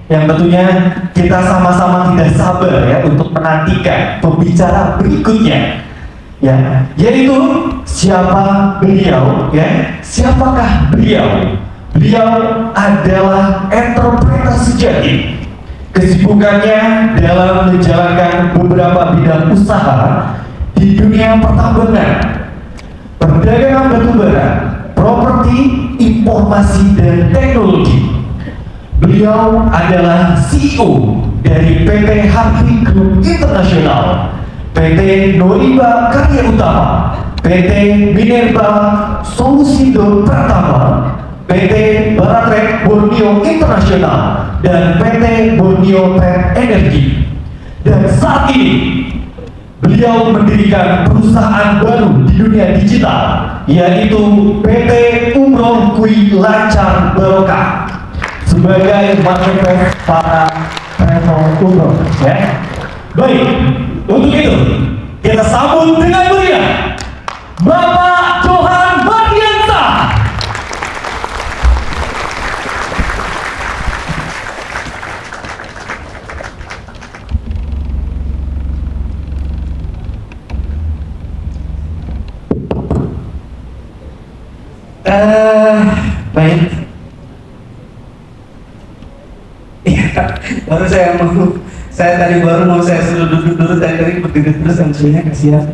yang tentunya kita sama-sama tidak sabar ya untuk menantikan pembicara berikutnya, ya, yaitu siapa beliau, ya, siapakah beliau? Beliau adalah entrepreneur sejati. Kesibukannya dalam menjalankan beberapa bidang usaha di dunia pertambangan, perdagangan batubara, properti, informasi dan teknologi. Beliau adalah CEO dari PT Harvey Group International, PT Noriba Karya Utama, PT Minerba Solusindo Pratama, PT Baratrek Borneo International, dan PT Borneo Trade Energy. Dan saat ini beliau mendirikan perusahaan baru di dunia digital, yaitu PT Umroh Kui Lancar Barokah, sebagai marketplace para travel umroh, ya. Baik, untuk itu kita sambut dengan meriah Bapak Johan Mardiansa. Baik. Baru saya tadi baru mau saya suruh duduk dulu, tadi berdiri terus MC-nya, kasihan.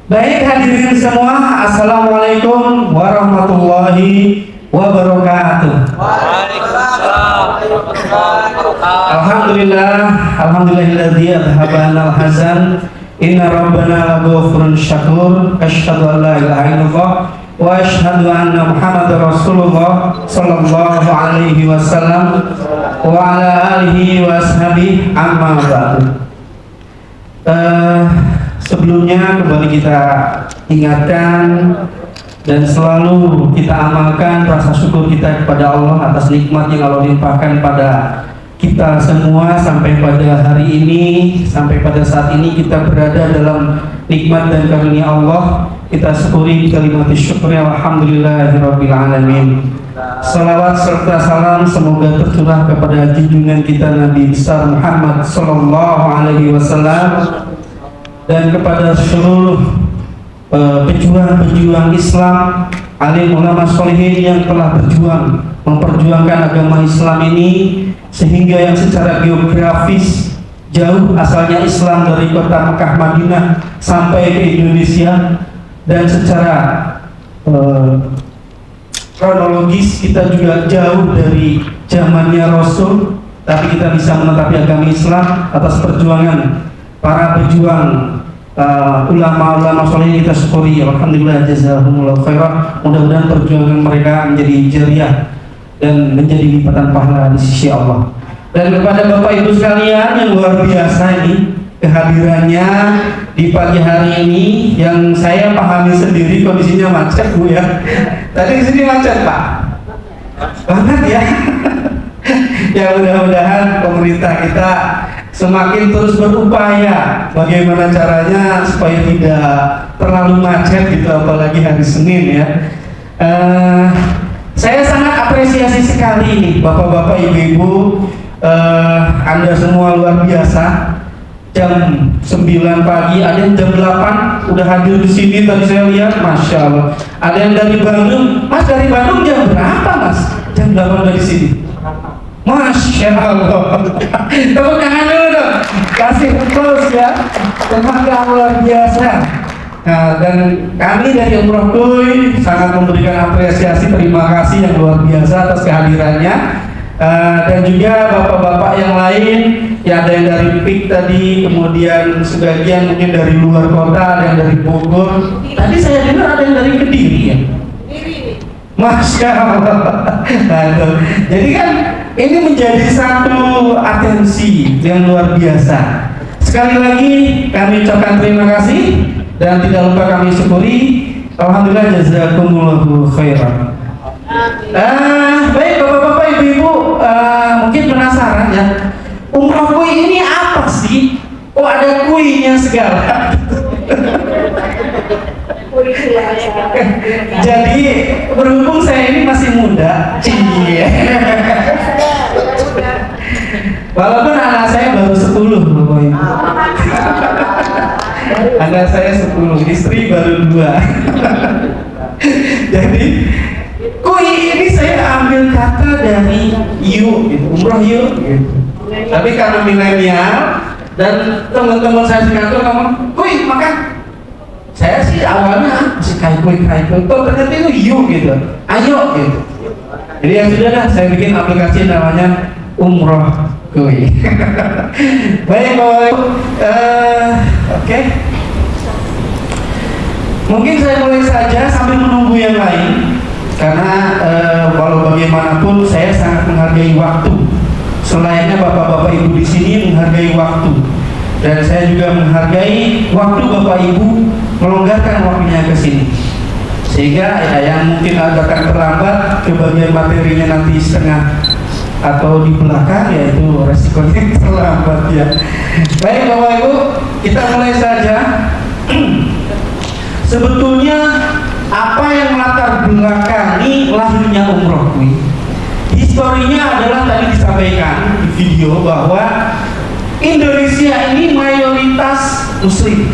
Baik hadirin semua, assalamualaikum warahmatullahi wabarakatuh. Waalaikumsalam warahmatullahi wabarakatuh. Alhamdulillahilladzi adhabana al-hazan, inna rabbana ghafurun syakur, asyhadu an la ilaha illallah wa asyhadu anna Muhammadar Rasulullah sallallahu alaihi wasallam wa ala alihi wa ashabihi, amma ba'du. Sebelumnya kembali kita ingatkan dan selalu kita amalkan rasa syukur kita kepada Allah atas nikmat yang Allah limpahkan pada kita semua sampai pada hari ini, sampai pada saat ini kita berada dalam nikmat dan karunia Allah. Kita syukuri kalimat syukur, alhamdulillahirabbil alamin. Salawat serta salam semoga tercurah kepada junjungan kita Nabi besar Muhammad sallallahu alaihi wasallam dan kepada seluruh pejuang-pejuang Islam, alim ulama sholihin yang telah berjuang memperjuangkan agama Islam ini, sehingga yang secara geografis jauh asalnya Islam dari kota Mekah Madinah sampai ke Indonesia, dan secara kronologis kita juga jauh dari zamannya Rasul, tapi kita bisa menetapi agama Islam atas perjuangan para pejuang ulama-ulama soleh. Kita syukuri, alhamdulillah, jazakumullah khairan. Mudah-mudahan perjuangan mereka menjadi jariah dan menjadi lipatan pahala di sisi Allah. Dan kepada Bapak Ibu sekalian yang luar biasa ini kehadirannya di pagi hari ini, yang saya pahami sendiri kondisinya macet, Bu, ya. Tadi di sini macet, Pak. Banget ya. Ya, mudah-mudahan pemerintah kita semakin terus berupaya bagaimana caranya supaya tidak terlalu macet gitu, apalagi hari Senin, ya. Saya sangat apresiasi sekali ini Bapak-bapak, Ibu-ibu, Anda semua luar biasa. Jam 9 pagi, ada yang jam 8 udah hadir di sini tadi saya lihat, masya Allah. Ada yang dari Bandung, Mas dari Bandung jam berapa, Mas? Jam 8 udah di sini. Masya Allah. Tepuk tangan dulu dong, kasih applause ya. Tenaga luar biasa. Nah, dan kami dari Umroh Kui sangat memberikan apresiasi, terima kasih yang luar biasa atas kehadirannya. Dan juga bapak-bapak yang lain, ya, ada yang dari PIK tadi, kemudian sebagian mungkin dari luar kota, ada yang dari Bogor. Tadi saya dengar ada yang dari Kediri, ya. Masya Allah. Nah, jadi kan ini menjadi satu atensi yang luar biasa. Sekali lagi kami ucapkan terima kasih dan tidak lupa kami syukuri. Alhamdulillah, jazakumullahu khairan. Baik bapak-bapak, ibu-ibu, mungkin penasaran ya, Umroh Kui ini apa sih? Oh, ada kuinya segala. Jadi berhubung saya ini masih muda, Walaupun anak saya baru 10 Bapak Ibu. Anak saya 10, istri baru 2. Jadi kui ini saya ambil kata dari yuk gitu, umroh yuk gitu. Tapi karena milenial dan teman-teman saya di kantor ngomong, kui makan. Saya sih awalnya masih kai-kui, ternyata itu yuk gitu, ayo gitu. Jadi ya sudah dah, saya bikin aplikasi namanya umroh kui. Baik Bapak Ibu, oke. Mungkin saya mulai saja sambil menunggu yang lain, karena walau bagaimanapun saya sangat menghargai waktu. Selainnya bapak-bapak ibu di sini menghargai waktu, dan saya juga menghargai waktu bapak ibu melonggarkan waktunya ke sini, sehingga ya, yang mungkin agak terlambat ke bagian materinya nanti setengah atau di belakang, yaitu resikonya terlambat ya. Baik bapak ibu, kita mulai saja. Sebetulnya apa yang melatar belakangi lahirnya umroh kui? Historinya adalah tadi disampaikan di video bahwa Indonesia ini mayoritas Muslim,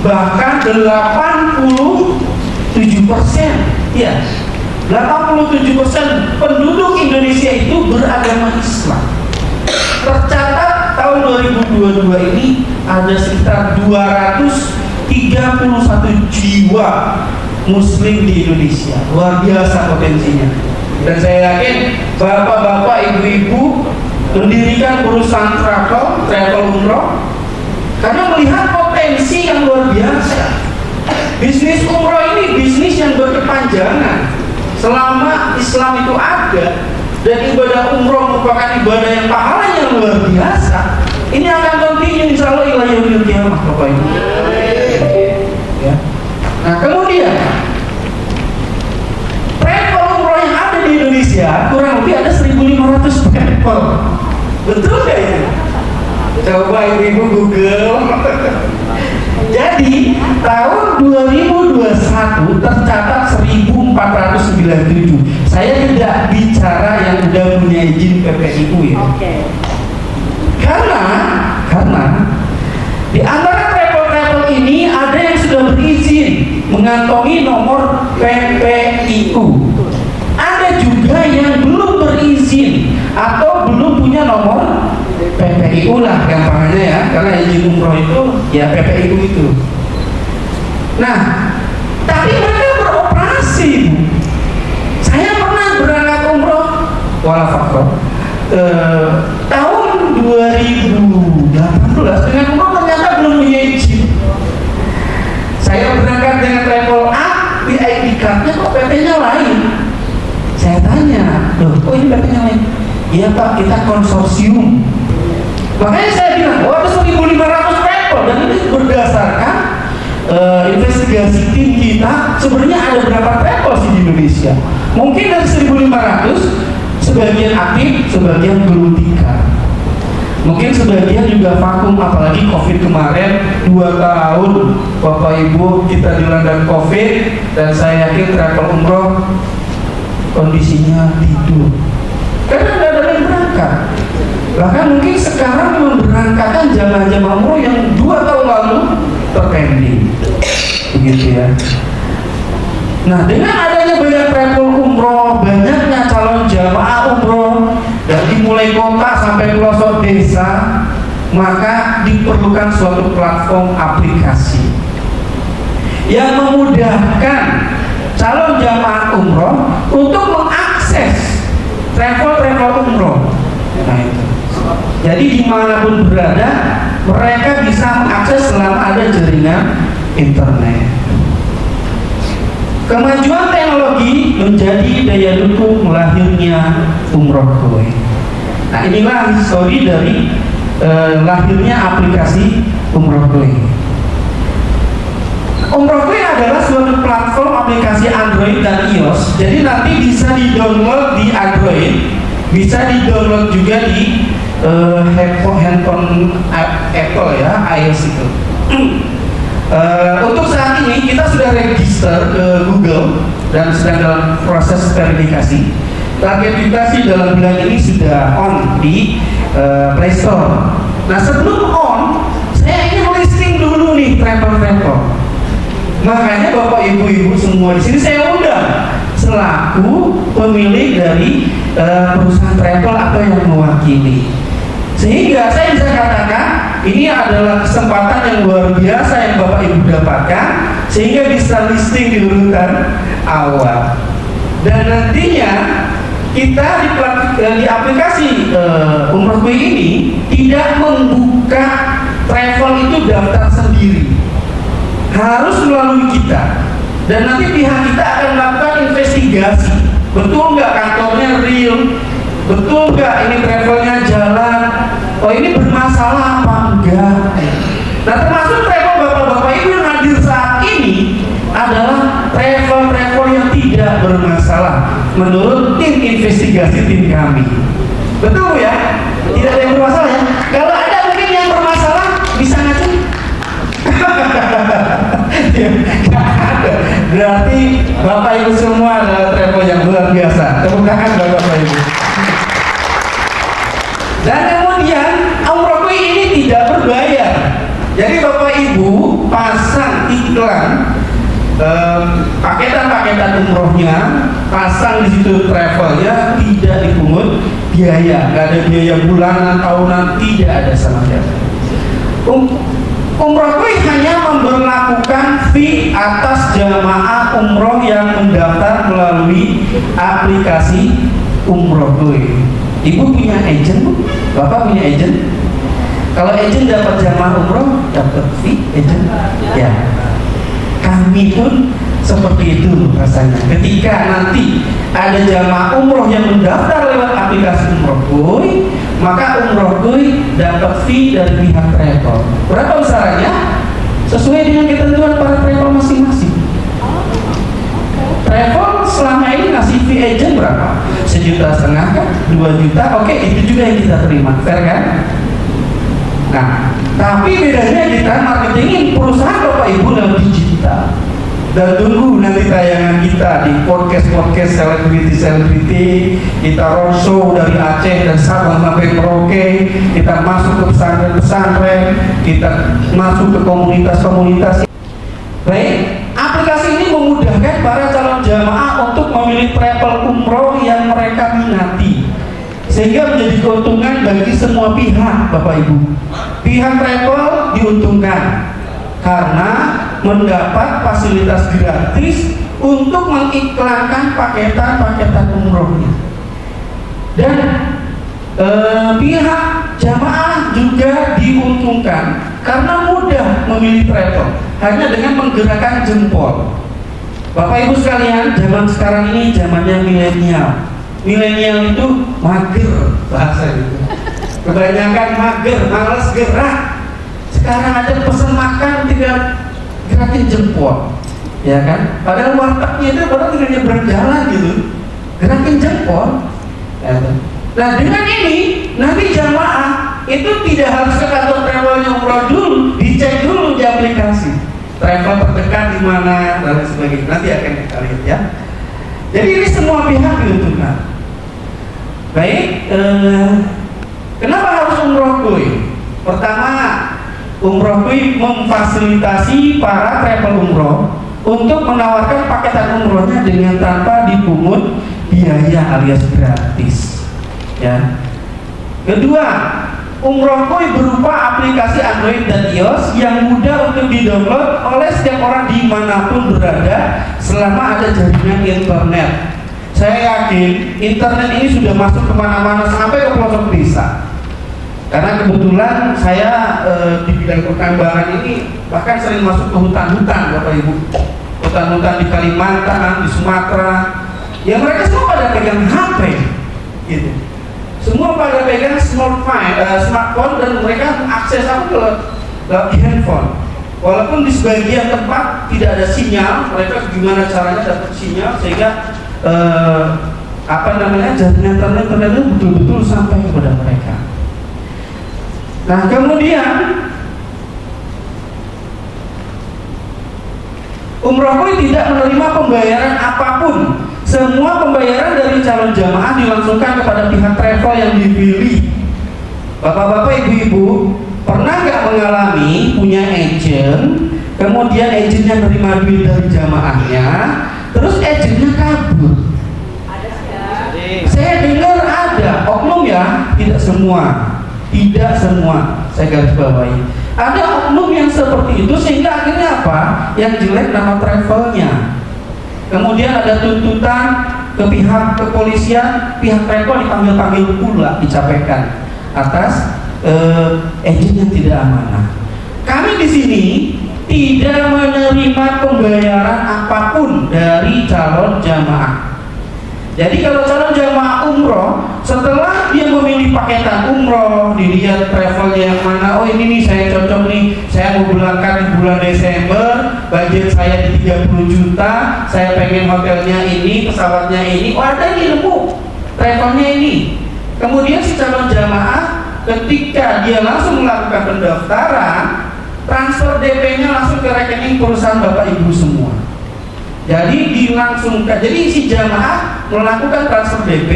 bahkan 87%, ya 87% penduduk Indonesia itu beragama Islam. Tercatat tahun 2022 ini ada sekitar 231 jiwa Muslim di Indonesia. Luar biasa potensinya. Dan saya yakin bapak-bapak, ibu-ibu mendirikan perusahaan travel umroh karena melihat potensi yang luar biasa. Bisnis umroh ini bisnis yang berkepanjangan. Selama Islam itu ada dan ibadah umroh merupakan ibadah yang pahalanya luar biasa, ini akan continue insya Allah ila yaumil qiyamah Bapak Ibu. Ya. Nah kemudian travel umroh yang ada di Indonesia kurang lebih ada 1.500 travel. Betul nggak itu? Coba ibu Google. Jadi tahun 2021 tercatat 1.497. Saya tidak bicara yang sudah punya izin PPIU ya. Karena di antara travel ini ada yang sudah berizin mengantongi nomor PPIU. Ada juga yang belum berizin atau belum punya nomor PPIU lah gampangnya ya, karena izin umroh itu ya PPIU itu. Nah, tapi mereka beroperasi. Saya pernah berangkat umroh walaupun tahun 2018 dengan umroh ternyata belum punya izin. Saya berangkat dengan travel A, di ID card-nya kok PP-nya lain. Saya tanya, loh kok ini PP-nya lain? Iya Pak, kita konsorsium. Makanya saya bilang, oh ada 1.500 travel, dan ini berdasarkan investigasi tim kita. Sebenarnya ada berapa travel sih di Indonesia? Mungkin dari 1.500 sebagian aktif, sebagian belum tingkat. Mungkin sebagian juga vakum, apalagi COVID kemarin 2 tahun Bapak Ibu kita dilanda COVID, dan saya yakin travel umroh kondisinya tidur karena nggak ada yang berangkat. Bahkan mungkin sekarang memberangkatkan jamaah-jamaah umroh yang 2 tahun lalu terpending, begitu ya. Nah, dengan adanya banyak travel umroh, banyaknya calon jamaah umroh dari mulai kota sampai pelosok desa, maka diperlukan suatu platform aplikasi yang memudahkan calon jamaah umroh untuk mengakses travel umroh. Nah itu. Jadi dimanapun berada, mereka bisa mengakses selama ada jaringan internet. Kemajuan teknologi menjadi daya dukung lahirnya umroh kui. Nah inilah histori dari lahirnya aplikasi umroh kui. Umroh kui adalah suatu platform aplikasi Android dan iOS. Jadi nanti bisa di-download di Android, bisa di-download juga di handphone Apple ya, iOS itu. Untuk saat ini kita sudah register ke Google dan sedang dalam proses verifikasi. target kita sih dalam bulan ini sudah on di Play Store. Nah sebelum on, saya ingin listing dulu nih travel-travel. Makanya Bapak Ibu-Ibu semua di sini saya undang selaku pemilik dari perusahaan travel atau yang mewakili. Sehingga saya bisa katakan ini adalah kesempatan yang luar biasa yang Bapak Ibu dapatkan, sehingga bisa listing di urutan awal. Dan nantinya kita di aplikasi Umrohkuy ini tidak membuka travel itu daftar sendiri, harus melalui kita. Dan nanti pihak kita akan melakukan investigasi, betul nggak kantornya real, betul nggak ini travelnya jalan, oh ini bermasalah apa enggak. Nah termasuk travel bapak-bapak ibu yang hadir saat ini adalah travel yang tidak bermasalah menurut tim investigasi tim kami. Betul ya? Tidak ada yang bermasalah ya? Kalau ada mungkin yang bermasalah bisa ngacu. Tidak ada. Berarti bapak ibu semua adalah travel yang luar biasa. Tepuk tangan bapak ibu. Dan kemudian Umrohkuy ini tidak berbayar. Jadi bapak ibu pasang iklan paketan-paketan umrohnya, pasang di situ travelnya, tidak dipungut biaya, nggak ada biaya bulanan, tahunan, tidak ada sama sekali. Umrohkuy hanya memberlakukan fee atas jamaah umroh yang mendaftar melalui aplikasi Umrohkuy. Ibu punya agent, Bu? Bapak punya agent? Kalau agent dapat jamaah umroh, dapat fee agent? Ya. Kami pun seperti itu rasanya. Ketika nanti ada jamaah umroh yang mendaftar lewat aplikasi Umrohkuy, maka Umrohkuy dapat fee dari pihak travel. Berapa besarannya? Sesuai dengan ketentuan para travel masing-masing. Travel selama ini ngasih fee agent berapa? 1,5 juta kan? 2 juta, oke, itu juga yang kita terima, fair kan? Nah, tapi bedanya kita marketingin perusahaan bapak ibu dalam digital. Dan tunggu nanti tayangan kita di podcast selebriti, kita roadshow dari Aceh dan Sabang sampai Merauke, kita masuk ke pesantren-pesantren, kita masuk ke komunitas-komunitas. Baik, aplikasi ini memudahkan para calon jamaah untuk memilih travel umroh yang mereka minati, sehingga menjadi keuntungan bagi semua pihak, Bapak Ibu. Pihak travel diuntungkan karena mendapat fasilitas gratis untuk mengiklankan paketan-paketan umrohnya. Dan pihak jamaah juga diuntungkan karena mudah memilih travel hanya dengan menggerakkan jempol. Bapak Ibu sekalian, zaman sekarang ini zamannya milenial. Milenial itu mager bahasa itu. Kebanyakan mager, malas gerak. Sekarang ada pesan makan tinggal gerakin jempol, ya kan? Padahal wartegnya itu orang tinggal nyebrang jalan gitu, gerakin jempol. Ya kan? Nah dengan ini nanti jamaah itu tidak harus ke kantor travelnya umroh dulu, dicek dulu di aplikasi travel terdekat di mana dan lain sebagainya. Nanti akan kita lihat ya. Jadi ini semua pihak diuntungkan. Baik, kenapa harus Umrohkuy? Pertama, Umrohkuy memfasilitasi para travel umroh untuk menawarkan paketan umrohnya dengan tanpa dipungut biaya alias gratis. Ya. Kedua, Umrohkuy berupa aplikasi Android dan iOS yang mudah untuk didownload oleh setiap orang dimanapun berada selama ada jaringan internet. Saya yakin internet ini sudah masuk kemana-mana sampai ke pelosok desa. Karena kebetulan saya di bidang pertambangan ini bahkan sering masuk ke hutan-hutan, Bapak Ibu. Hutan-hutan di Kalimantan, di Sumatera. Ya mereka semua pada pegang HP, gitu. Semua pada pegang smartphone dan mereka akses apa ke handphone. Walaupun di sebagian tempat tidak ada sinyal, mereka gimana caranya dapat sinyal sehingga jaringan internet itu betul-betul sampai kepada mereka. Nah kemudian Umrohkuy tidak menerima pembayaran apapun. Semua pembayaran dari calon jamaah jamaah dilangsungkan kepada pihak travel yang dipilih. Bapak-bapak, ibu-ibu, pernah nggak mengalami punya agent, kemudian agentnya menerima duit dari jamaahnya, terus agentnya kabur? Saya dengar ada oknum ya, tidak semua, saya garis bawahi. Ada oknum yang seperti itu sehingga akhirnya apa? Yang jelek nama travelnya. Kemudian ada tuntutan ke pihak kepolisian, pihak travel dipanggil-panggil pula, dicapekkan atas agent yang tidak amanah. Kami di sini tidak menerima pembayaran apapun dari calon jamaah. Jadi kalau calon jamaah umroh, setelah dia memilih paketan umroh, dilihat travelnya yang mana, oh ini nih saya cocok nih, saya mau berangkat di bulan Desember, budget saya di 30 juta, saya pengen hotelnya ini, pesawatnya ini, oh ada ini nemu, travelnya ini. Kemudian si calon jamaah ketika dia langsung melakukan pendaftaran, transfer DP-nya langsung ke rekening perusahaan Bapak Ibu semua. Jadi dilangsungkan, jadi si jamaah melakukan transfer DP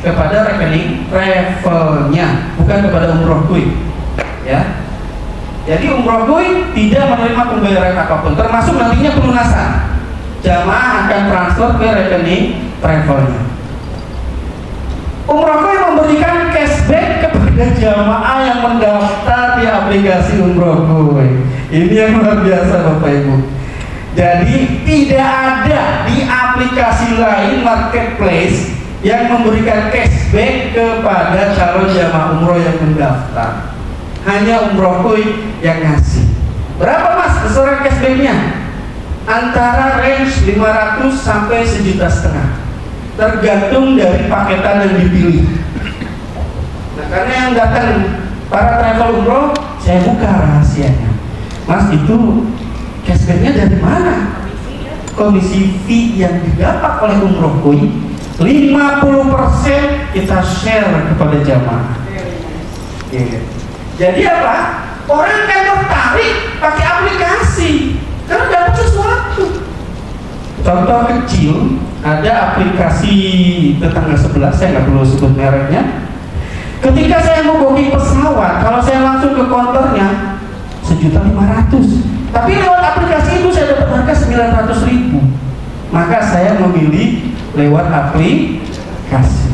kepada rekening travelnya, bukan kepada umroh kui, ya. Jadi umroh kui tidak menerima pembayaran apapun, termasuk nantinya pelunasan. Jamaah akan transfer ke rekening travelnya. Umroh kui memberikan cashback kepada jamaah yang mendaftar di aplikasi umroh kui. Ini yang luar biasa Bapak Ibu. Jadi tidak ada di aplikasi lain marketplace yang memberikan cashback kepada calon jamaah umroh yang mendaftar. Hanya umroh kui yang ngasih. Berapa mas besaran cashbacknya? Antara range 500 sampai 1,5 juta, tergantung dari paketan yang dipilih. Nah karena yang datang para travel umroh, saya buka rahasianya. Mas itu cashbacknya dari mana? Komisi fee yang didapat oleh umroh kui 50% kita share kepada jamaah. Jadi apa? Orang kan tertarik pakai aplikasi karena dapat sesuatu. Contoh kecil, ada aplikasi tetangga sebelah, saya nggak perlu sebut mereknya. Ketika saya mau booking pesawat, kalau saya langsung ke konternya 1.500.000. Tapi lewat aplikasi itu saya dapat harga 900.000. Maka saya memilih lewat aplikasi.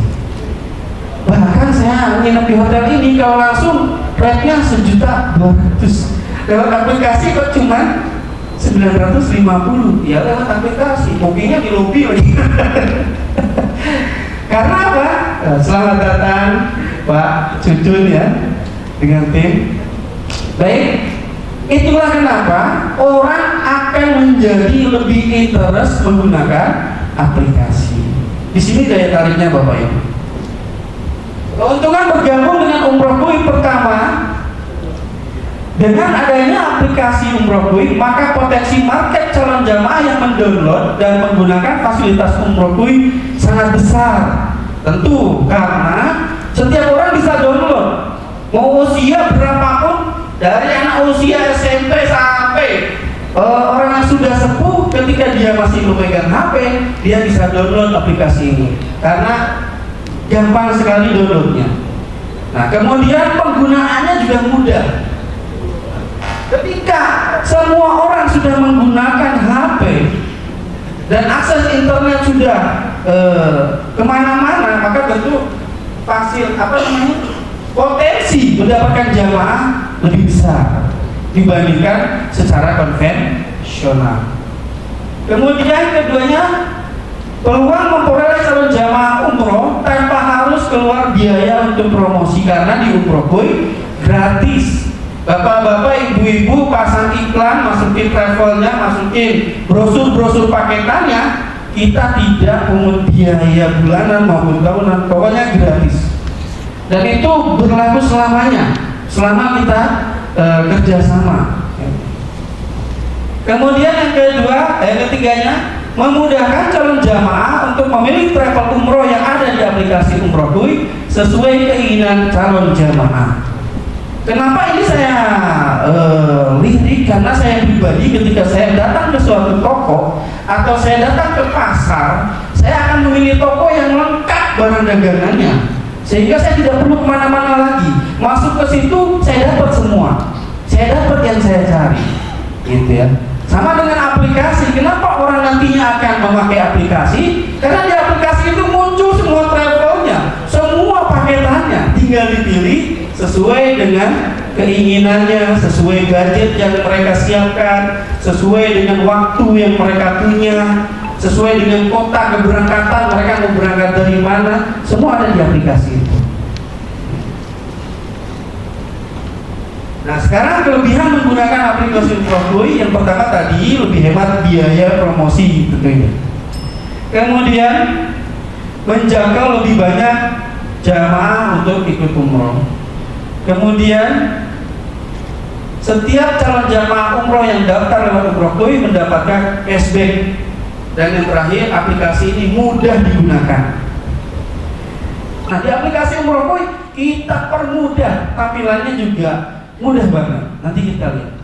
Bahkan saya nginep di hotel ini kalau langsung rate-nya 1.200.000. Lewat aplikasi kok cuma 950. Ya lewat aplikasi. Bookingnya di lobby lagi. Karena apa? Selamat datang Pak Cucun ya dengan tim. Baik. Itulah kenapa orang akan menjadi lebih interest menggunakan aplikasi. Di sini daya tariknya Bapak Ibu. Keuntungan bergabung dengan umroh kui pertama, dengan adanya aplikasi umroh kui, maka potensi market calon jamaah yang mendownload dan menggunakan fasilitas umroh kui sangat besar. Tentu karena setiap orang bisa download, mau usia berapapun. Dari anak usia SMP sampai orang yang sudah sepuh, ketika dia masih memegang HP, dia bisa download aplikasi ini karena gampang sekali downloadnya. Nah kemudian penggunaannya juga mudah. Ketika semua orang sudah menggunakan HP dan akses internet sudah kemana-mana, maka tentu potensi mendapatkan jamaah lebih besar dibandingkan secara konvensional. Kemudian keduanya, peluang memperoleh calon jamaah umroh tanpa harus keluar biaya untuk promosi karena di umroh kui gratis. Bapak-bapak, ibu-ibu pasang iklan, masukin travelnya, masukin brosur-brosur paketannya, kita tidak pungut biaya bulanan maupun tahunan, pokoknya gratis. Dan itu berlaku selamanya, selama kita kerjasama. Kemudian yang ketiganya, memudahkan calon jamaah untuk memilih travel umroh yang ada di aplikasi umroh kui sesuai keinginan calon jamaah. Kenapa ini saya lirik? Karena saya pribadi ketika saya datang ke suatu toko atau saya datang ke pasar, saya akan memilih toko yang lengkap barang dagangannya, sehingga saya tidak perlu kemana-mana lagi. Masuk ke situ saya dapat semua, saya dapat yang saya cari, gitu ya. Sama dengan aplikasi. Kenapa orang nantinya akan memakai aplikasi? Karena di aplikasi itu muncul semua travelnya, semua paketannya, tinggal dipilih sesuai dengan keinginannya, sesuai gadget yang mereka siapkan, sesuai dengan waktu yang mereka punya, sesuai dengan kota keberangkatan, mereka mau berangkat dari mana, semua ada di aplikasi itu. Nah, sekarang kelebihan menggunakan aplikasi Umrohkuy, yang pertama tadi lebih hemat biaya promosi tentunya. Kemudian menjangkau lebih banyak jamaah untuk ikut umroh. Kemudian setiap calon jamaah umroh yang daftar lewat Umrohkuy mendapatkan cashback. Dan yang terakhir, aplikasi ini mudah digunakan. Nah, di aplikasi Umrohkuy kita permudah, tampilannya juga mudah banget. Nanti kita lihat.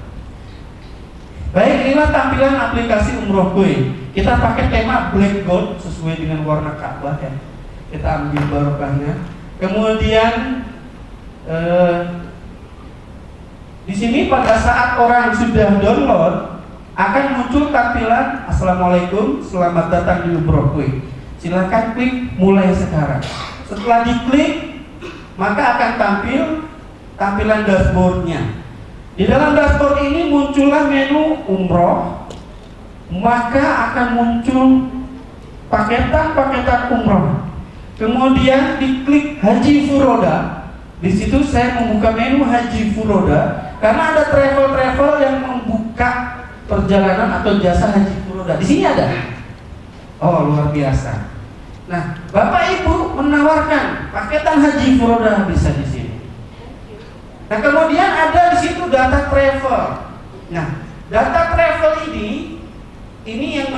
Baik, inilah tampilan aplikasi Umrohkuy. Kita pakai tema black gold sesuai dengan warna Ka'bah ya. Kita ambil barokahnya. Kemudian di sini pada saat orang sudah download akan muncul tampilan Assalamualaikum, selamat datang di Umrohkuy. Silahkan klik mulai sekarang. Setelah diklik, maka akan tampil tampilan dashboardnya. Di dalam dashboard ini muncullah menu umroh, maka akan muncul paketan-paketan umroh. Kemudian diklik Haji Furoda. Di situ saya membuka menu Haji Furoda karena ada travel-travel yang membuka perjalanan atau jasa Haji Furoda. Di sini ada. Oh, luar biasa. Nah, Bapak Ibu menawarkan paketan Haji Furoda bisa di sini. Nah, kemudian ada di situ data travel. Nah, data travel ini yang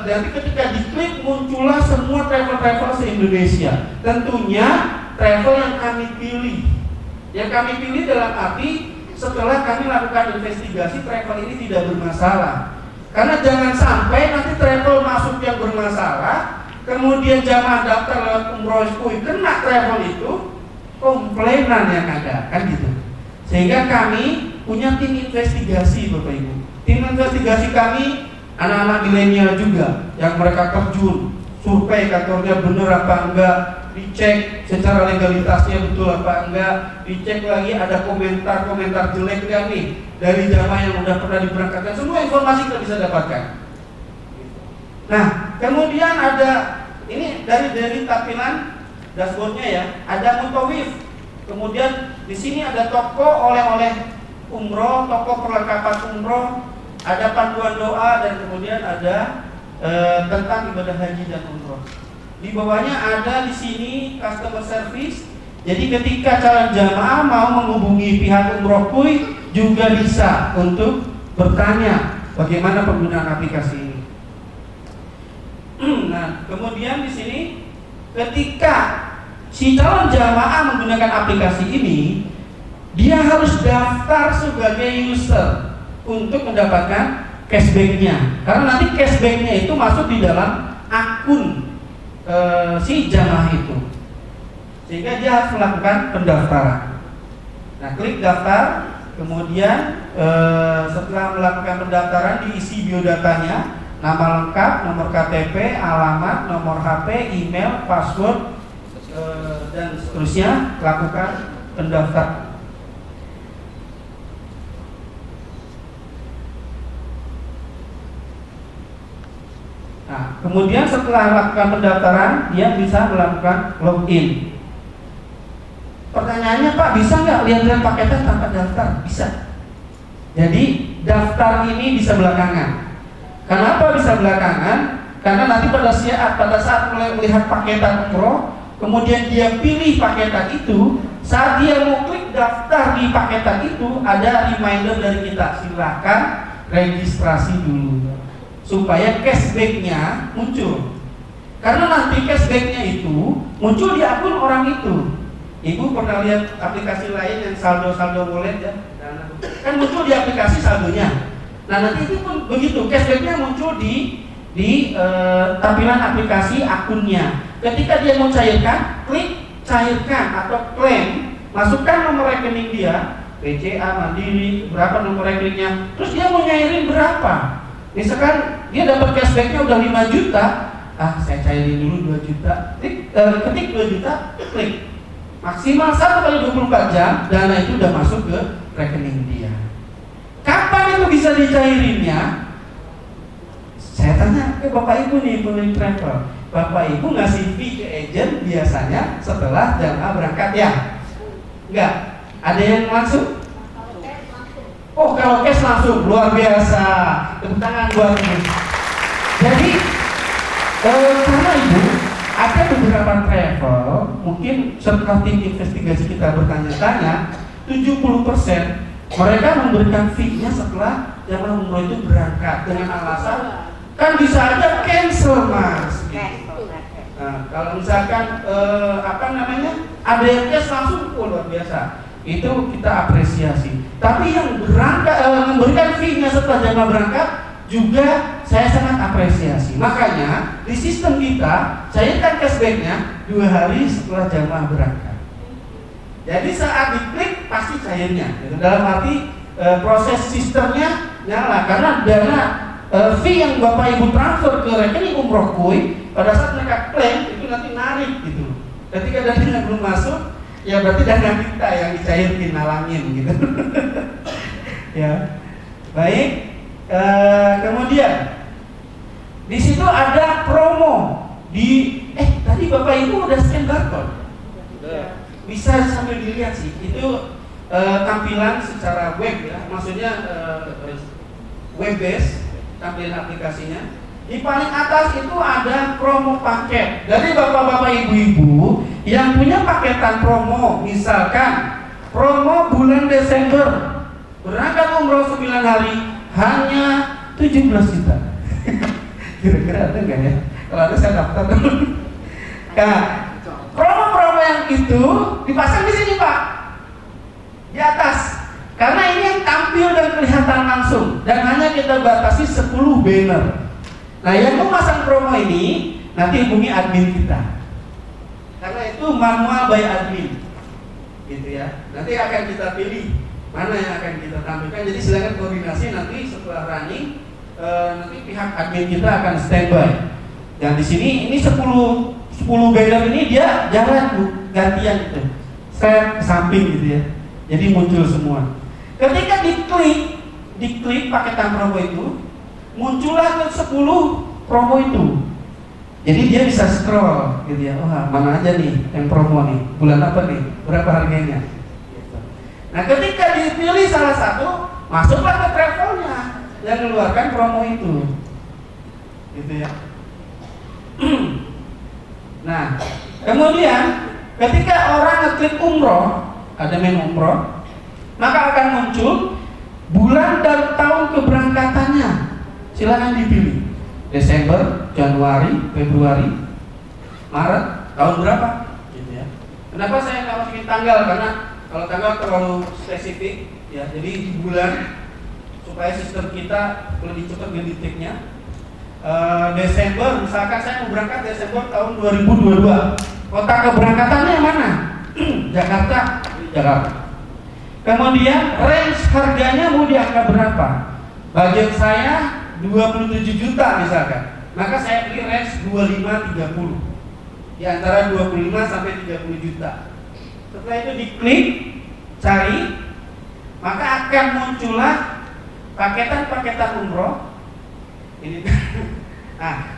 dari ketika diklik muncullah semua travel se-Indonesia. Tentunya travel yang kami pilih. Yang kami pilih dalam arti setelah kami lakukan investigasi travel ini tidak bermasalah. Karena jangan sampai nanti travel masuk yang bermasalah, kemudian jamaah daftar lewat Umrohkuy kena travel itu, komplainan yang ada, kan gitu. Sehingga kami punya tim investigasi, Bapak Ibu. Tim investigasi kami anak-anak milenial juga, yang mereka terjun, survei kantornya benar apa enggak, dicek secara legalitasnya betul apa enggak, dicek lagi ada komentar-komentar jelek enggak nih dari jamaah yang udah pernah diberangkatkan. Semua informasi kita bisa dapatkan. Nah, kemudian ada ini dari tampilan dashboardnya ya, ada mutawif. Kemudian di sini ada toko oleh-oleh umroh, toko perlengkapan umroh, ada panduan doa, dan kemudian ada tentang ibadah haji dan umroh. Di bawahnya ada di sini customer service. Jadi ketika calon jamaah mau menghubungi pihak Umrohkuy juga bisa untuk bertanya bagaimana penggunaan aplikasi ini. Nah, kemudian di sini ketika si calon jamaah menggunakan aplikasi ini, dia harus daftar sebagai user untuk mendapatkan cashbacknya. Karena nanti cashbacknya itu masuk di dalam akun si jamaah itu, sehingga dia harus melakukan pendaftaran. Nah, klik daftar, kemudian setelah melakukan pendaftaran diisi biodatanya, nama lengkap, nomor KTP, alamat, nomor HP, email, password, dan seterusnya. Lakukan pendaftaran. Nah, kemudian setelah melakukan pendaftaran, dia bisa melakukan login. Pertanyaannya, Pak, bisa nggak lihat-lihat paketan tanpa daftar? Bisa. Jadi daftar ini bisa belakangan. Kenapa bisa belakangan? Karena nanti pada saat melihat paketan umroh, kemudian dia pilih paketan itu, saat dia mau klik daftar di paketan itu, ada reminder dari kita, silakan registrasi dulu supaya cashbacknya muncul. Karena nanti cashbacknya itu muncul di akun orang itu. Ibu pernah lihat aplikasi lain yang saldo wallet ya? Kan muncul di aplikasi saldonya. Nah, nanti itu pun begitu, cashbacknya muncul di tampilan aplikasi akunnya. ketika dia mau cairkan, klik cairkan atau klaim, masukkan nomor rekening dia, BCA, Mandiri, berapa nomor rekeningnya, terus dia mau nyairin berapa. Misalkan dia dapat cashbacknya udah 5 juta, saya cairin dulu 2 juta, ketik 2 juta, klik. Maksimal 1 kali 24 jam, dana itu udah masuk ke rekening dia. Kapan itu bisa dicairinnya? Saya tanya ke Bapak Ibu nih, pemilik travel. Bapak Ibu ngasih fee ke agent biasanya setelah jamaah berangkat ya? Enggak? Ada yang langsung? Oh, kalau cash langsung, luar biasa. Tepuk tangan buat ini. Jadi, karena Ibu, ada beberapa travel, mungkin setelah tim investigasi kita bertanya-tanya, 70% mereka memberikan fee-nya setelah jamaah umroh itu berangkat dengan alasan kan bisa aja cancel mas. Nah, kalau misalkan ada yang cash langsung, luar biasa. Itu kita apresiasi. Tapi yang memberikan fee-nya setelah jamaah berangkat juga saya sangat apresiasi. Makanya di sistem kita cairkan cashback-nya 2 hari setelah jamaah berangkat. Jadi saat diklik pasti cairnya. Dalam arti proses sistemnya nyala karena dana fee yang Bapak Ibu transfer ke rekening umroh Kui pada saat mereka klaim itu nanti narik gitu. Ketika dananya belum masuk, ya berarti dana kita yang dicairin, nalangin gitu. Ya, baik. Kemudian di situ ada promo tadi Bapak Ibu udah scan barcode. Bisa sambil dilihat sih. Itu tampilan secara web ya, maksudnya web base. Tampilan aplikasinya. Di paling atas itu ada promo paket. Dari bapak-bapak ibu-ibu yang punya paketan promo, misalkan promo bulan Desember berangkat umroh 9 hari hanya 17 juta. Kira-kira ada nggak ya? Kalau ada saya daftar dulu. Nah, promo-promo yang itu dipasang di sini Pak, di atas. Karena ini yang tampil dan kelihatan langsung dan hanya kita batasi 10 banner. Nah, yang memasang promo ini nanti hubungi admin kita. Karena itu manual by admin. Gitu ya. Nanti akan kita pilih mana yang akan kita tampilkan. Jadi silakan koordinasi nanti setelah running, nanti pihak admin kita akan standby. Dan di sini ini 10 banner ini dia jalan gantian gitu. Saya samping gitu ya. Jadi muncul semua. Ketika diklik paketan promo itu, muncullah ke 10 promo itu. Jadi dia bisa scroll gitu ya. Wah, mana aja nih yang promo nih? Bulan apa nih? Berapa harganya? Gitu. Nah, ketika dipilih salah satu, masuklah ke travelnya dan keluarkan promo itu. Gitu ya. Nah, kemudian ketika orang ngeklik umroh, ada menu umroh, maka akan muncul bulan dan tahun keberangkatannya. Silakan dipilih. Desember, Januari, Februari, Maret, tahun berapa? Gitu ya. Kenapa saya nggak masukin tanggal? Karena kalau tanggal terlalu spesifik, ya. Jadi di bulan supaya sistem kita lebih cepat ngedeteknya. Desember, misalkan saya mau berangkat Desember tahun 2022. Kota keberangkatannya yang mana? Jakarta. Kemudian range harganya mau di angka berapa? Budget saya 27 juta misalkan. Maka saya pilih range 25-30. Di antara 25 sampai 30 juta. Setelah itu diklik, cari, maka akan muncullah paketan-paketan umroh. Ini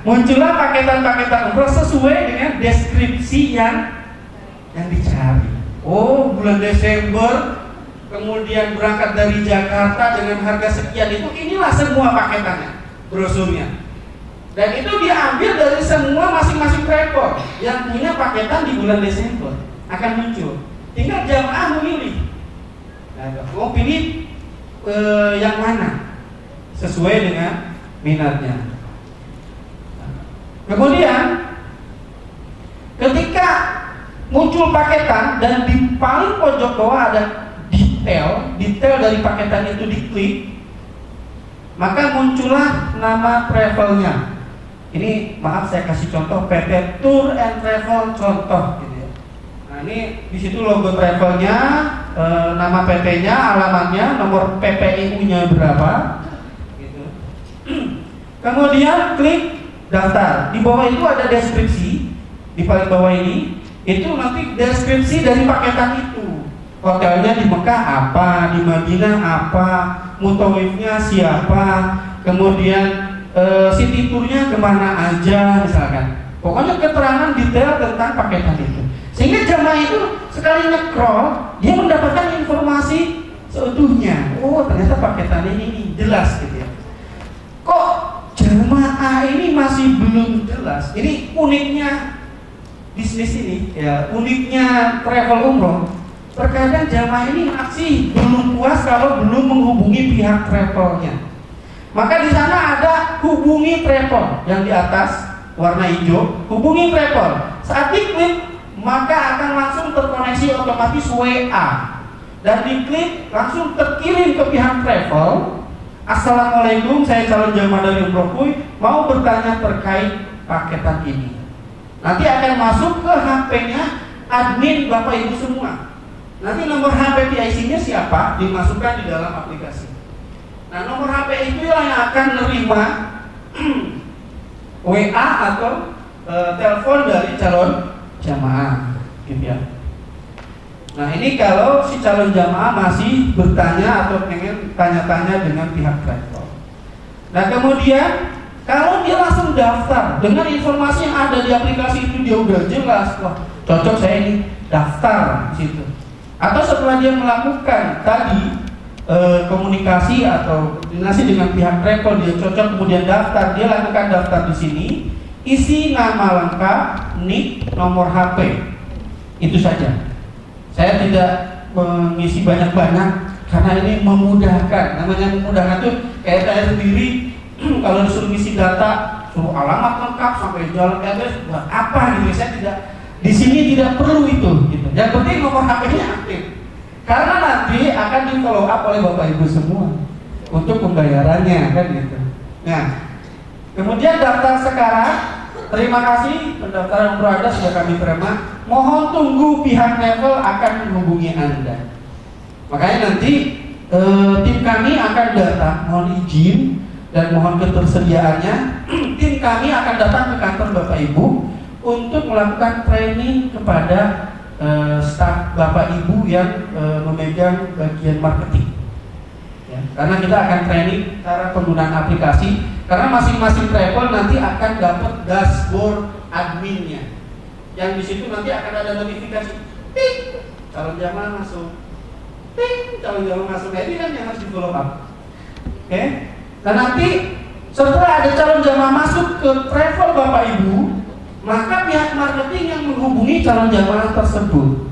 muncullah paketan-paketan umroh sesuai dengan deskripsi yang dicari. Oh, bulan Desember kemudian berangkat dari Jakarta dengan harga sekian itu, inilah semua paketannya, brosurnya. Dan itu diambil dari semua masing-masing travel yang punya paketan di bulan Desember akan muncul. Tinggal jamaah memilih. Mau pilih yang mana sesuai dengan minatnya. Kemudian ketika muncul paketan dan di paling pojok bawah ada detail dari paketan itu diklik, maka muncullah nama travelnya. Ini maaf saya kasih contoh PT Tour and Travel contoh gitu ya. Nah ini di situ logo travelnya, nama PT-nya, alamatnya, nomor PPIU-nya berapa, gitu. Kemudian klik daftar. Di bawah itu ada deskripsi, di paling bawah ini itu nanti deskripsi dari paketan itu. Hotelnya di Mekah apa, di Madinah apa, mutawifnya siapa, kemudian city tournya kemana aja misalkan. Pokoknya keterangan detail tentang paketan itu. Sehingga jamaah itu sekali nge-scroll, dia mendapatkan informasi seutuhnya. Oh ternyata paketan ini jelas gitu ya. Kok jamaah ini masih belum jelas? Ini uniknya bisnis ini, ya uniknya travel umroh. Terkadang jamaah ini masih belum puas kalau belum menghubungi pihak travelnya. Maka di sana ada hubungi travel yang di atas warna hijau, hubungi travel. Saat diklik maka akan langsung terkoneksi otomatis WA dan diklik langsung terkirim ke pihak travel. Assalamualaikum, saya calon jamaah dari Umroh Kui, mau bertanya terkait paketan ini. Nanti akan masuk ke HP-nya admin Bapak Ibu semua. Nanti nomor HP PIC-nya siapa dimasukkan di dalam aplikasi. Nah nomor HP itu yang akan menerima WA atau telepon dari calon jamaah, gitu ya. Nah ini kalau si calon jamaah masih bertanya atau pengen tanya-tanya dengan pihak travel. Nah kemudian kalau dia langsung daftar dengan informasi yang ada di aplikasi itu, dia udah jelas, wah cocok saya ini daftar di situ. Atau setelah dia melakukan tadi komunikasi atau koordinasi dengan pihak travel, dia cocok kemudian daftar, dia lakukan daftar di sini, isi nama lengkap, NIK, nomor HP, itu saja. Saya tidak mengisi banyak-banyak karena ini memudahkan. Namanya memudahkan tuh kayak saya sendiri kalau disuruh ngisi data, suruh alamat lengkap sampai jalan address buat apa gitu. Saya tidak di sini tidak perlu itu gitu. Yang penting nomor HP-nya aktif. Karena nanti akan di follow up oleh Bapak Ibu semua untuk pembayarannya kan gitu. Nah, kemudian daftar sekarang. Terima kasih pendaftaran umroh Anda sudah kami terima. Mohon tunggu pihak travel akan menghubungi Anda. Makanya nanti tim kami akan datang, mohon izin dan mohon ketersediaannya. Tim kami akan datang ke kantor Bapak Ibu untuk melakukan training kepada staf Bapak Ibu yang memegang bagian marketing. Ya, karena kita akan training cara penggunaan aplikasi. Karena masing-masing travel nanti akan dapat dashboard adminnya, yang di situ nanti akan ada notifikasi, ting, calon jamaah masuk, ting, calon jamaah masuk. Nah, ini kan yang harus di follow up. Oke? Nah nanti setelah ada calon jamaah masuk ke travel Bapak Ibu, maka pihak marketing yang menghubungi calon jamaah tersebut,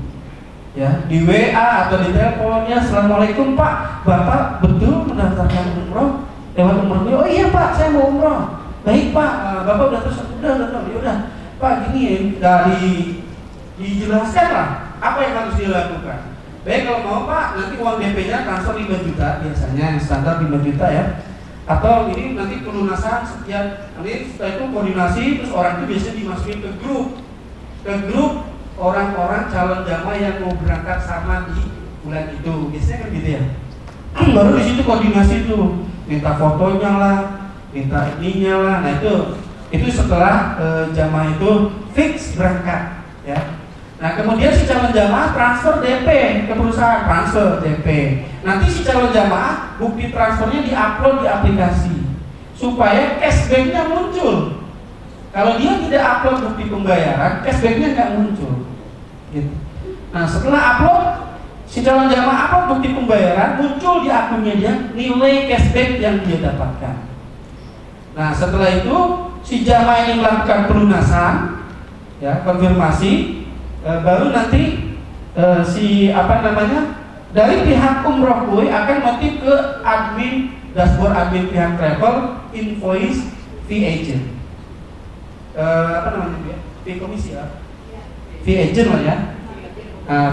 ya di WA atau di teleponnya, Assalamualaikum Pak, Bapak betul mendaftarkan umroh lewat umroh? Oh iya Pak, saya mau umroh. Baik Pak, Bapak udah terus udah Pak gini ya, dijelaskan lah apa yang harus dilakukan. Baik kalau mau Pak, nanti uang DP-nya transfer 5 juta biasanya standar 5 juta ya. Atau ini nanti pelunasan sekian. Nanti setelah itu koordinasi, terus orang itu biasanya dimasukin ke grup orang-orang calon jamaah yang mau berangkat sama di bulan itu. Biasanya kan gitu ya. Baru di situ koordinasi tuh. Minta fotonya lah, minta ininya lah. Nah itu setelah jamaah itu fix berangkat ya. Nah kemudian si calon jamaah transfer DP ke perusahaan, transfer DP. Nanti si calon jamaah bukti transfernya diupload di aplikasi supaya cashbacknya muncul. Kalau dia tidak upload bukti pembayaran, cashbacknya nggak muncul gitu. Nah setelah upload, si calon jamaah upload bukti pembayaran, muncul di akunnya dia nilai cashback yang dia dapatkan. Nah setelah itu si jamaah ini melakukan pelunasan ya, konfirmasi, baru nanti dari pihak Umroh Kui akan motif ke admin dashboard admin pihak travel, invoice, fee agent, fee komisi ya, fee agent lah ya,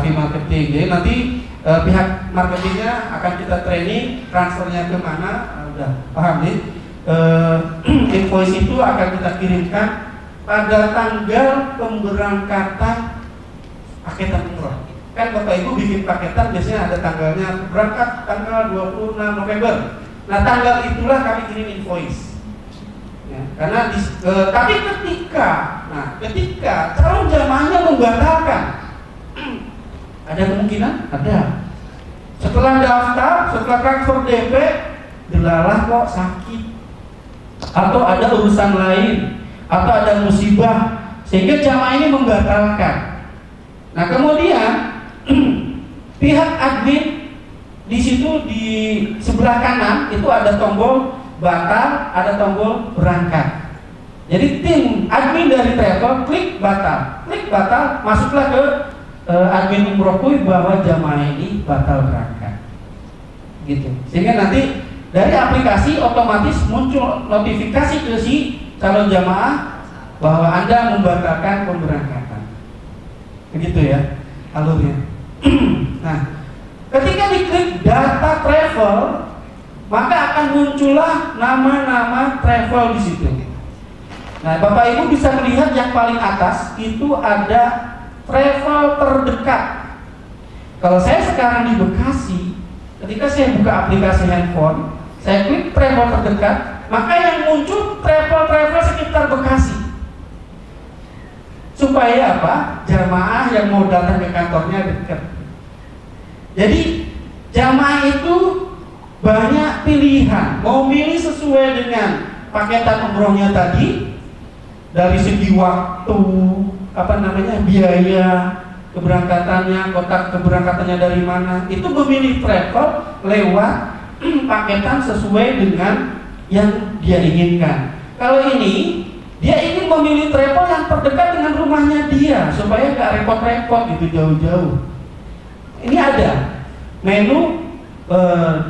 fee marketing. Jadi nanti pihak marketingnya akan kita training transfernya ke mana, udah paham nih. invoice itu akan kita kirimkan pada tanggal pemberangkatan paketan umroh. Kan Bapak Ibu bikin paketan biasanya ada tanggalnya, berangkat tanggal 26 November. Nah, tanggal itulah kami kirim invoice. Ya, karena tapi ketika calon jamaahnya membatalkan, ada kemungkinan? Ada. Setelah daftar, setelah transfer DP, delalah kok sakit, atau ada urusan lain, atau ada musibah sehingga jamaah ini membatalkan. Nah, kemudian pihak admin di situ di sebelah kanan itu ada tombol batal, ada tombol berangkat. Jadi tim admin dari travel klik batal, masuklah ke admin umrohku bahwa jamaah ini batal berangkat. Gitu. Sehingga nanti dari aplikasi otomatis muncul notifikasi ke si calon jamaah bahwa Anda membatalkan pemberangkatan. Begitu ya alurnya. Nah, ketika diklik data travel, maka akan muncullah nama-nama travel di situ. Nah, Bapak Ibu bisa melihat yang paling atas itu ada travel terdekat. Kalau saya sekarang di Bekasi, ketika saya buka aplikasi handphone, saya klik travel terdekat, maka yang muncul travel sekitar Bekasi. Supaya apa? Jamaah yang mau datang ke kantornya dekat. Jadi jamaah itu banyak pilihan, mau milih sesuai dengan paketan umrohnya tadi, dari segi waktu, biaya keberangkatannya, kotak keberangkatannya dari mana, itu memilih travel lewat paketan sesuai dengan yang dia inginkan. Kalau ini dia ingin memilih travel yang terdekat dengan rumahnya dia supaya nggak repot-repot gitu jauh-jauh. Ini ada menu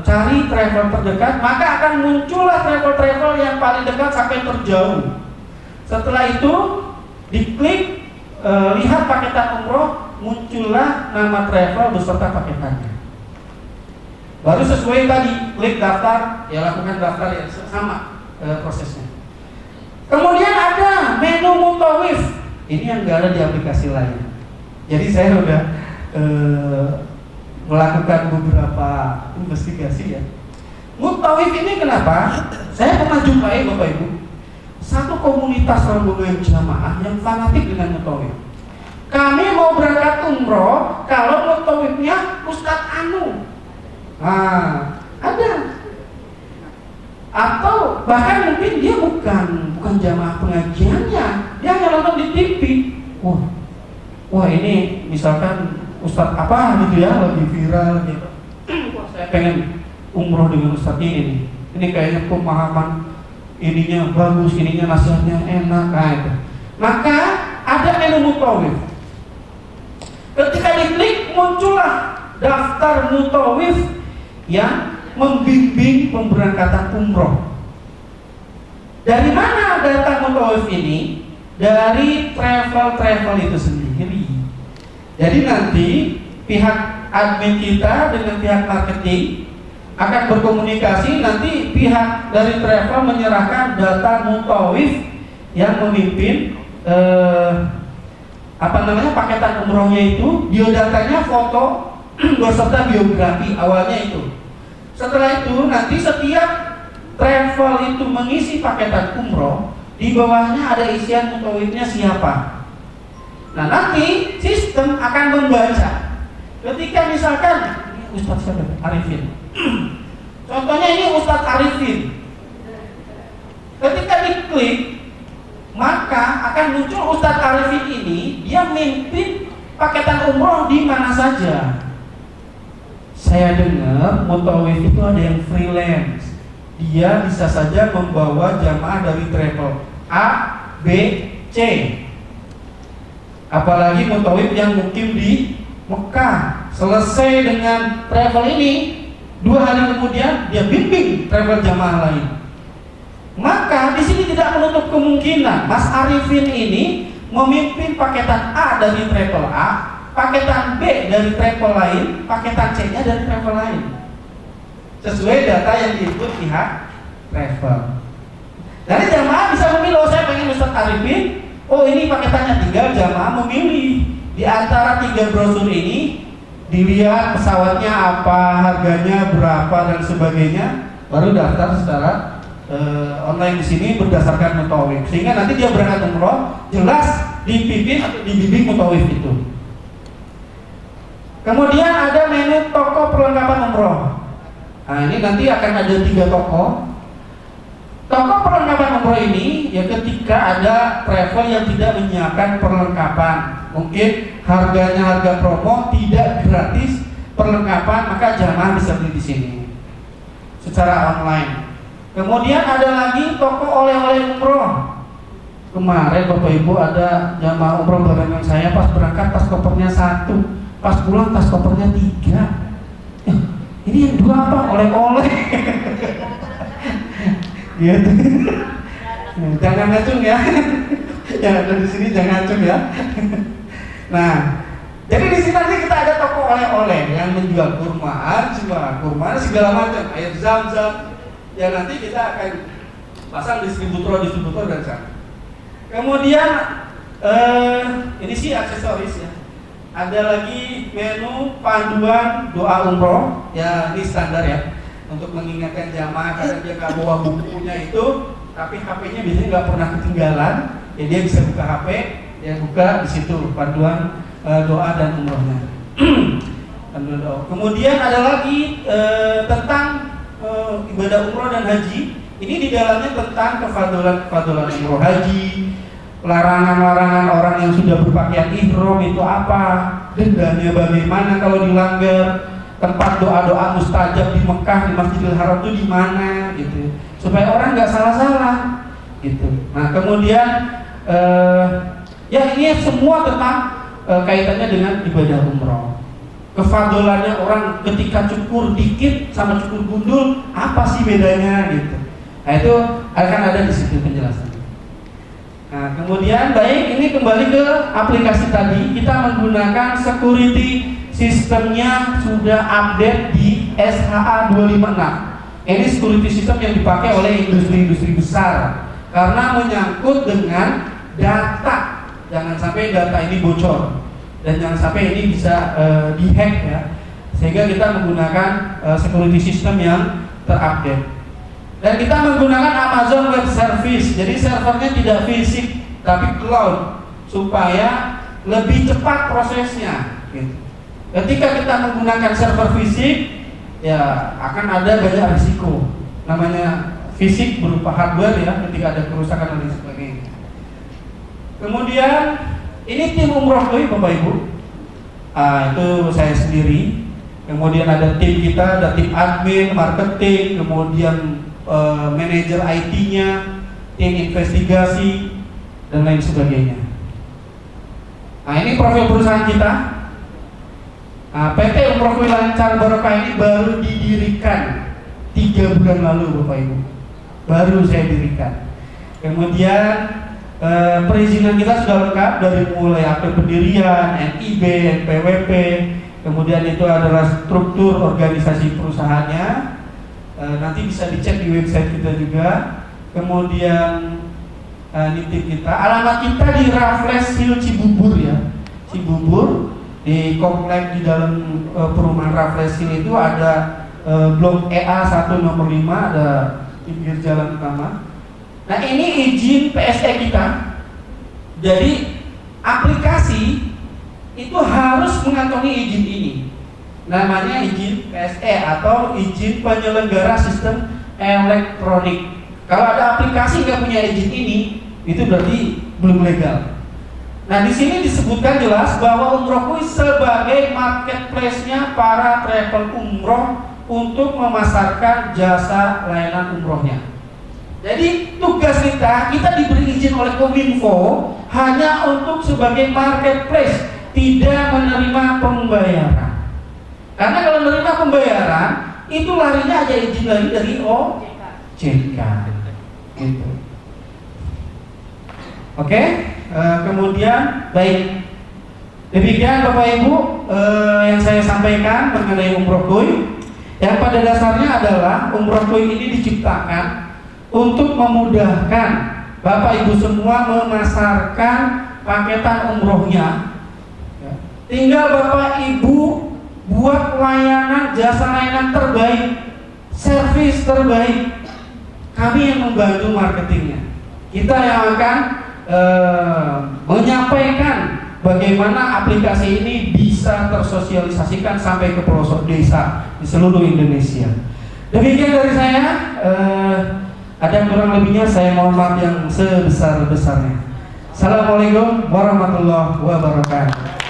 cari travel terdekat, maka akan muncullah travel-travel yang paling dekat sampai terjauh. Setelah itu diklik lihat paketan umroh, muncullah nama travel beserta paketannya. Baru sesuai tadi, klik daftar, ya lakukan daftar ya sama prosesnya. Kemudian ada menu mutawif. Ini yang nggak ada di aplikasi lain. Jadi saya sudah melakukan beberapa investigasi ya. Mutawif ini kenapa? Saya pernah jumpai Bapak Ibu satu komunitas rombongan jamaah yang fanatik dengan mutawif. Kami mau berangkat umroh kalau mutawifnya Ustadz Anu. Nah, ada. Atau bahkan mungkin dia bukan jamaah pengajiannya, dia hanya nonton di TV. Wah ini misalkan Ustadz apa gitu ya, lagi viral gitu. Wah, saya pengen umroh dengan Ustadz ini. Ini kayaknya pemahaman ininya bagus, ininya nasihatnya enak, gitu. Maka ada menu mutawif. Ketika diklik muncullah daftar mutawif yang membimbing pemberangkatan umroh. Dari mana data mutawif ini? Dari travel itu sendiri. Jadi nanti pihak admin kita dengan pihak marketing akan berkomunikasi, nanti pihak dari travel menyerahkan data mutawif yang memimpin paketan umrohnya itu, biodatanya foto beserta biografi awalnya itu. Setelah itu nanti setiap travel itu mengisi paketan umroh, di bawahnya ada isian mutawifnya siapa. Nah, nanti sistem akan membaca. Ketika misalkan ini Ustadz siapa? Arifin. Contohnya ini Ustadz Arifin. Ketika diklik, maka akan muncul Ustadz Arifin ini, dia mimpin paketan umroh di mana saja. Saya dengar mutawif itu ada yang freelance. Dia bisa saja membawa jamaah dari travel A, B, C. Apalagi mutawif yang mukim di Mekah. Selesai dengan travel ini, 2 hari kemudian dia bimbing travel jamaah lain. Maka di sini tidak menutup kemungkinan Mas Arifin ini memimpin paketan A dari travel A, paketan B dari travel lain, paketan C-nya dari travel lain, sesuai data yang diinput pihak travel. Jadi jamaah bisa memilih, oh saya pengen Ustaz Arifin, oh ini paketannya, tinggal jamaah memilih di antara 3 brosur ini, dilihat pesawatnya apa, harganya berapa dan sebagainya, baru daftar secara online di sini berdasarkan mutawif, sehingga nanti dia berangkat umroh jelas dipimpin atau dibimbing mutawif itu. Kemudian ada menu toko perlengkapan umroh. Nah ini nanti akan ada 3 toko. Toko perlengkapan umroh ini ya ketika ada travel yang tidak menyiapkan perlengkapan, mungkin harganya harga promo, tidak gratis perlengkapan, maka jamaah bisa beli di sini secara online. Kemudian ada lagi toko oleh-oleh umroh. Kemarin Bapak Ibu ada jamaah umroh barengan saya, pas berangkat tas kopernya 1, pas pulang tas kopernya 3. Ini yang 2 apa? Oleh-oleh. Gitu. Jangan ngacung ya. Yang ada di sini jangan ngacung ya. Nah, jadi di sini nanti kita ada toko oleh-oleh yang menjual kurma, ajwa, kurma segala macam, air zam-zam. Ya nanti kita akan pasang distributor dan sana. Kemudian ini sih aksesoris ya. Ada lagi menu panduan doa umroh, ya ini standar ya, untuk mengingatkan jamaah karena dia nggak bawa bukunya itu, tapi HP-nya biasanya nggak pernah ketinggalan, ya dia bisa buka HP, dia buka di situ panduan doa dan umrohnya. Kemudian ada lagi tentang ibadah umroh dan haji. Ini di dalamnya tentang kefadolan umroh haji, larangan-larangan orang yang sudah berpakaian ihram itu apa, dendanya bagaimana kalau dilanggar, tempat doa-doa mustajab di Mekah, di Masjidil Haram itu di mana gitu, supaya orang nggak salah-salah gitu. Nah kemudian ya ini semua tentang kaitannya dengan ibadah umroh. Kefadolannya orang ketika cukur dikit sama cukur gundul apa sih bedanya gitu. Nah itu akan ada di situ penjelasannya. Nah kemudian baik, ini kembali ke aplikasi tadi, kita menggunakan security sistemnya sudah update di SHA 256. Ini security system yang dipakai oleh industri-industri besar karena menyangkut dengan data. Jangan sampai data ini bocor dan jangan sampai ini bisa dihack ya, sehingga kita menggunakan security system yang terupdate. Dan kita menggunakan Amazon Web Service, jadi servernya tidak fisik tapi cloud supaya lebih cepat prosesnya gitu. Ketika kita menggunakan server fisik ya akan ada banyak risiko, namanya fisik berupa hardware ya, ketika ada kerusakan dan sebagainya. Kemudian ini tim umroh Bapak Ibu, itu saya sendiri. Kemudian ada tim kita, ada tim admin, marketing, kemudian manajer IT-nya, tim investigasi dan lain sebagainya. Nah ini profil perusahaan kita. Nah, PT Umroh Lancar Barokah ini baru didirikan 3 bulan lalu Bapak Ibu, baru saya dirikan. Kemudian perizinan kita sudah lengkap dari mulai akte pendirian, NIB, NPWP, kemudian itu adalah struktur organisasi perusahaannya, nanti bisa dicek di website kita juga. Kemudian ini tim kita, alamat kita di Raffles Hill Cibubur ya, Cibubur di komplek di dalam perumahan Raffles Hill itu ada blok EA 1 nomor 5, ada pinggir jalan utama. Nah ini izin PSE kita. Jadi aplikasi itu harus mengantongi izin ini. Namanya izin PSE atau izin penyelenggara sistem elektronik. Kalau ada aplikasi nggak punya izin ini, itu berarti belum legal. Nah di sini disebutkan jelas bahwa Umrohku sebagai marketplace-nya para travel umroh untuk memasarkan jasa layanan umrohnya. Jadi tugas kita diberi izin oleh Kominfo hanya untuk sebagai marketplace, tidak menerima pembayaran. Karena kalau menerima pembayaran itu larinya aja izin lagi dari OJK. Gitu. Oke, kemudian baik. Demikian Bapak Ibu yang saya sampaikan mengenai Umroh Kuy. Yang pada dasarnya adalah Umroh Kuy ini diciptakan untuk memudahkan Bapak Ibu semua memasarkan paketan umrohnya. Tinggal Bapak Ibu buat layanan, jasa layanan terbaik, servis terbaik. Kami yang membantu marketingnya. Kita yang akan menyampaikan bagaimana aplikasi ini bisa tersosialisasikan sampai ke pelosok desa di seluruh Indonesia. Demikian dari saya. Ada kurang lebihnya saya mohon maaf yang sebesar-besarnya. Assalamualaikum warahmatullahi wabarakatuh.